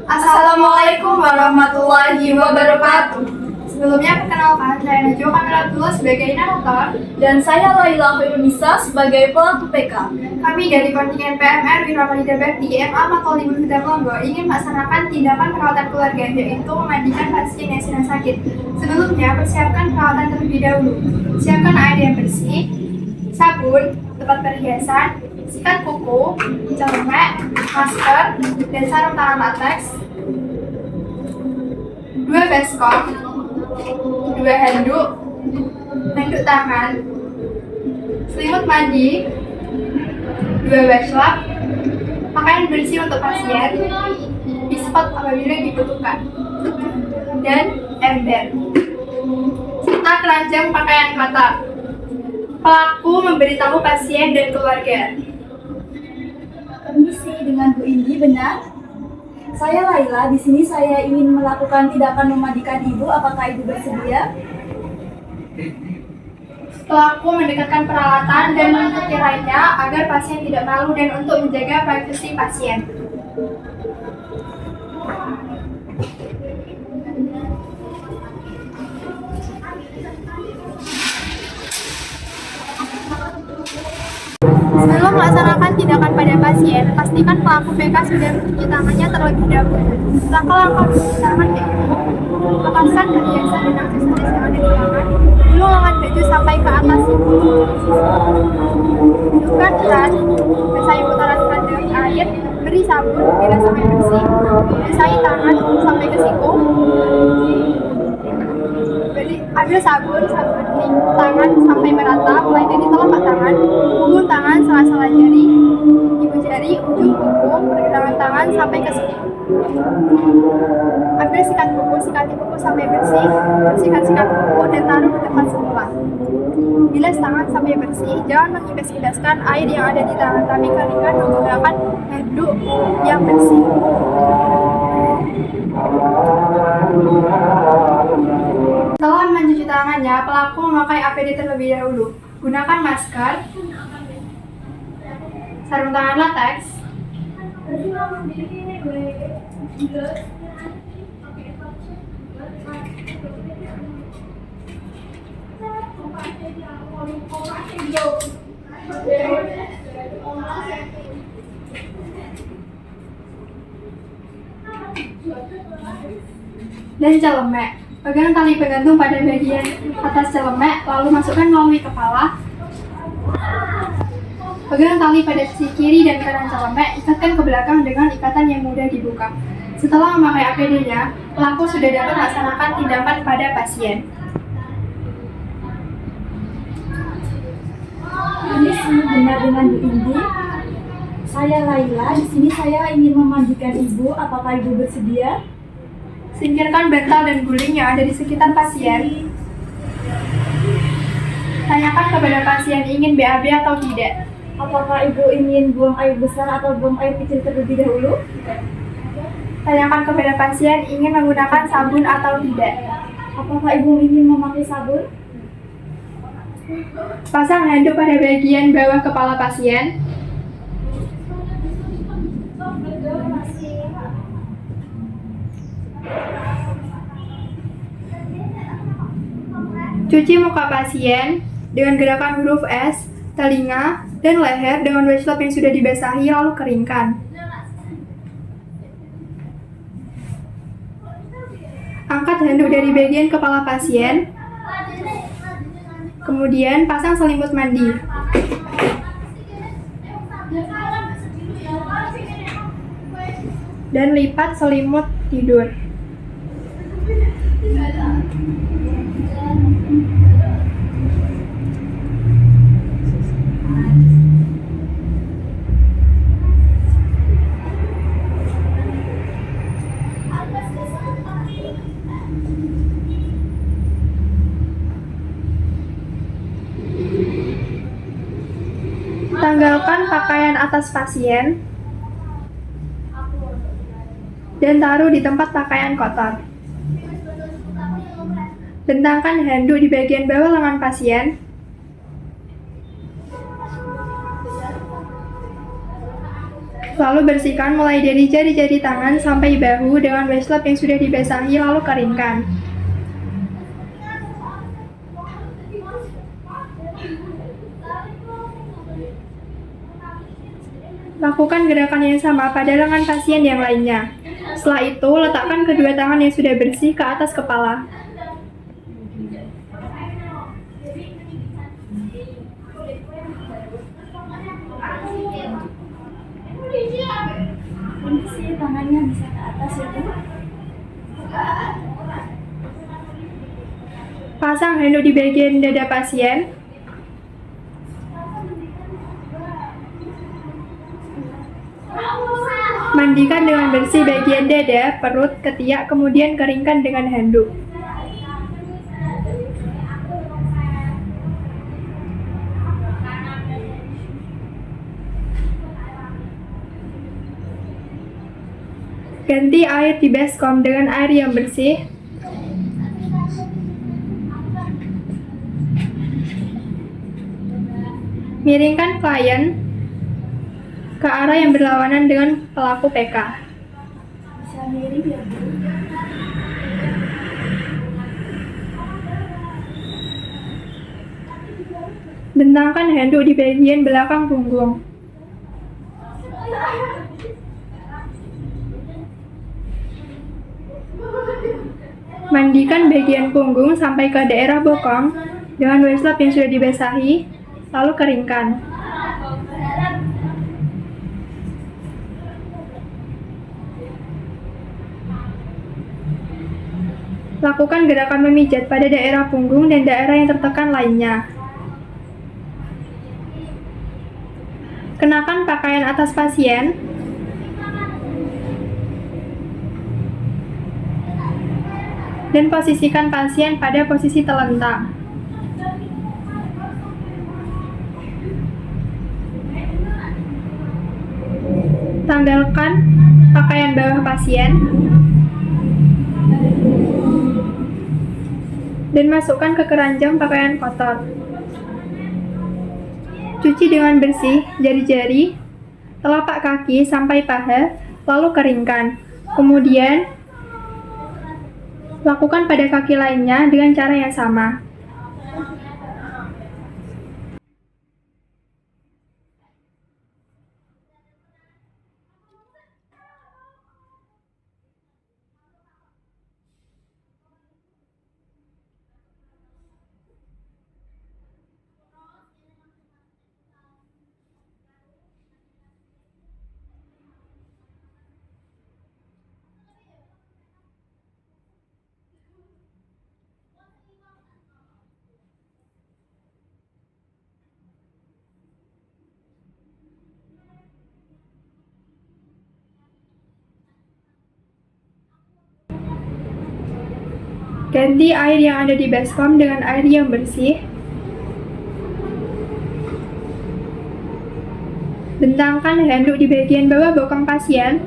Assalamualaikum warahmatullahi wabarakatuh. Sebelumnya perkenalkan, saya Najwa Kamilatullah sebagai narator Dan saya Laila Khairunisa sebagai pelaku PK. Kami dari kontingen PMR Wiramalida Bakti MA Makolibul Huda Lombok ingin melaksanakan tindakan perawatan keluarga, yaitu memandikan pasien yang sedang sakit. Sebelumnya, persiapkan perawatan terlebih dahulu. Siapkan air yang bersih, sabun, tempat perhiasan, sikat kuku, celemek, masker, dan sarung tangan latex, 2 baskom, 2 handuk tangan, selimut mandi, 2 washcloth, pakaian bersih untuk pasien, bispot apabila dibutuhkan, dan ember, serta keranjang pakaian kotor. Pelaku memberitahu pasien dan keluarga. Permisi dengan Bu Indi, benar? Saya Laila, di sini saya ingin melakukan tindakan memandikan ibu. Apakah ibu bersedia? Pelaku mendekatkan peralatan dan mengikuti lainnya agar pasien tidak malu dan untuk menjaga privasi pasien. Sebelum melaksanakan tindakan pada pasien, pastikan pelaku PK sudah mencuci tangannya terlebih dahulu. Langkah-langkah mencuci tangan yaitu lepaskan perhiasan dan aksesoris yang ada di tangan, gulung lengan baju sampai ke atas siku. Hidupkan keran, basahi putaran keran dengan air, beri sabun bila sampai bersih, basahi tangan sampai ke siku. Ambil sabun tangan sampai merata, mulai dari telapak tangan, punggung tangan, sela-sela jari, ibu jari, ujung kuku, pergelangan tangan sampai ke siku. Ambil sikat kuku, sikati kuku sampai bersih, bersihkan sikat kuku dan taruh di tempat semula. Bilas tangan sampai bersih, jangan mengibas-ibaskan air yang ada di tangan, tapi keringkan menggunakan handuk yang bersih. Setelah mencuci tangannya, pelaku memakai APD terlebih dahulu. Gunakan masker, sarung tangan latex, dan celemek. Pegang tali penggantung pada bagian atas celemek, lalu masukkan melalui kepala. Pegang tali pada sisi kiri dan kanan celemek, ikatkan ke belakang dengan ikatan yang mudah dibuka. Setelah memakai APD-nya, pelaku sudah dapat melaksanakan tindakan pada pasien. Ini semua benar dengan Bu Indi. Saya Laila, di sini saya ingin memandikan ibu. Apakah ibu bersedia? Singkirkan bantal dan guling yang ada di sekitar pasien. Tanyakan kepada pasien ingin BAB atau tidak. Apakah ibu ingin buang air besar atau buang air kecil terlebih dahulu? Tanyakan kepada pasien ingin menggunakan sabun atau tidak. Apakah ibu ingin memakai sabun? Pasang handuk pada bagian bawah kepala pasien. Cuci muka pasien dengan gerakan huruf S, telinga, dan leher dengan washcloth yang sudah dibasahi lalu keringkan. Angkat handuk dari bagian kepala pasien. Kemudian pasang selimut mandi. Dan lipat selimut tidur. Tanggalkan pakaian atas pasien dan taruh di tempat pakaian kotor. Bentangkan handuk di bagian bawah lengan pasien. Lalu bersihkan mulai dari jari-jari tangan sampai bahu dengan wastafel yang sudah dibasahi, lalu keringkan. Lakukan gerakan yang sama pada lengan pasien yang lainnya. Setelah itu, letakkan kedua tangan yang sudah bersih ke atas kepala. Ini sih tangannya bisa ke atas ya Bu. Pasang handuk di bagian dada pasien. Mandikan dengan bersih bagian dada, perut, ketiak, kemudian keringkan dengan handuk. Ganti air di baskom dengan air yang bersih. Miringkan klien ke arah yang berlawanan dengan pelaku PK. Bisa miring ya Bu. Bentangkan handuk di bagian belakang punggung. Mandikan bagian punggung sampai ke daerah bokong dengan wastafel yang sudah dibasahi, lalu keringkan. Lakukan gerakan memijat pada daerah punggung dan daerah yang tertekan lainnya. Kenakan pakaian atas pasien. Dan posisikan pasien pada posisi telentang. Tanggalkan pakaian bawah pasien dan masukkan ke keranjang pakaian kotor. Cuci dengan bersih jari-jari, telapak kaki sampai paha, lalu keringkan. Kemudian, lakukan pada kaki lainnya dengan cara yang sama. Ganti air yang ada di baskom dengan air yang bersih. Bentangkan handuk di bagian bawah bokong pasien.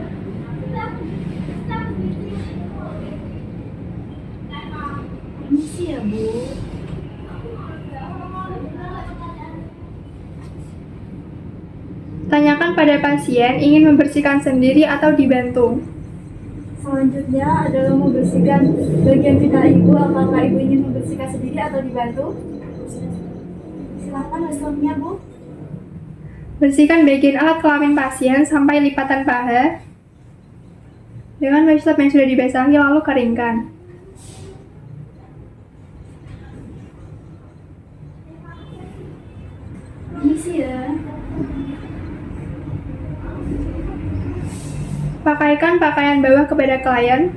Ini sih ya Bu. Tanyakan pada pasien ingin membersihkan sendiri atau dibantu. Selanjutnya adalah membersihkan bagian pita ibu. Apakah ibu ingin membersihkan sendiri atau dibantu? Silakan wastafnya Bu. Bersihkan bagian alat kelamin pasien sampai lipatan paha dengan wastafel yang sudah dibasahi, lalu keringkan. Ini sih ya. Pakaikan pakaian bawah kepada klien.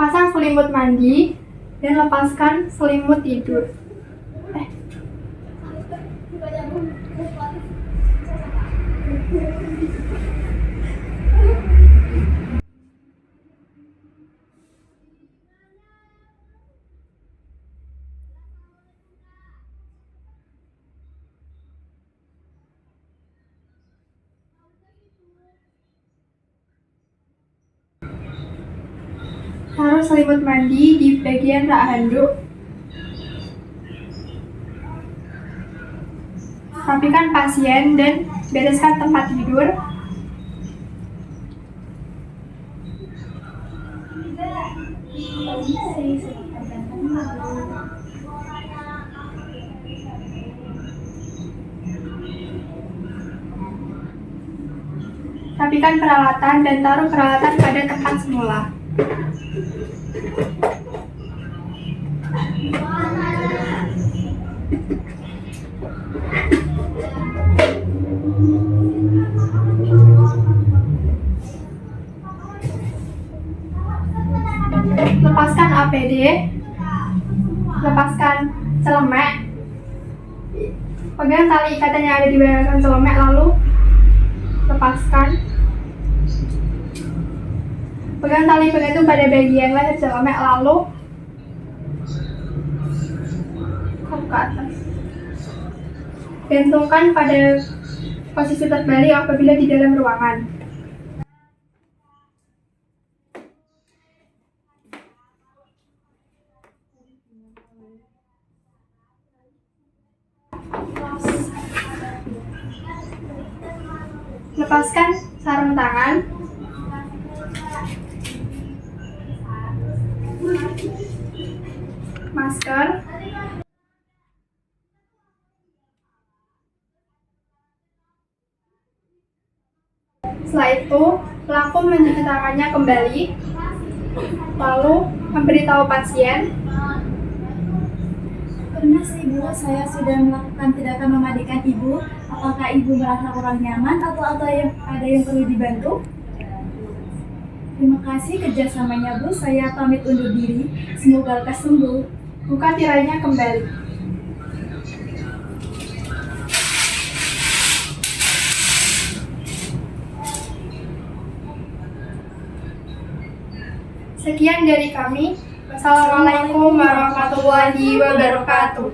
Pasang selimut mandi dan lepaskan selimut tidur. Taruh selimut mandi di bagian rak handuk. Rapikan pasien dan bereskan tempat tidur. Rapikan peralatan dan taruh peralatan pada tempat semula. Lepaskan APD, lepaskan celemek, pegang tali ikatan yang ada di belakang celemek, lalu lepaskan. Pegang tali pengentu pada bagian leher celemek, lalu ke atas. Gantungkan pada posisi terbalik apabila di dalam ruangan. Lepaskan sarung tangan. Masker. Setelah itu, pelaku mencuci tangannya kembali, lalu memberitahu pasien. Permisi Bu, saya sudah melakukan tindakan memandikan Ibu. Apakah Ibu merasa kurang nyaman atau ada yang perlu dibantu? Terima kasih kerjasamanya Bu, saya pamit undur diri. Semoga lekas sembuh. Buka tirainya kembali. Sekian dari kami. Wassalamualaikum warahmatullahi wabarakatuh.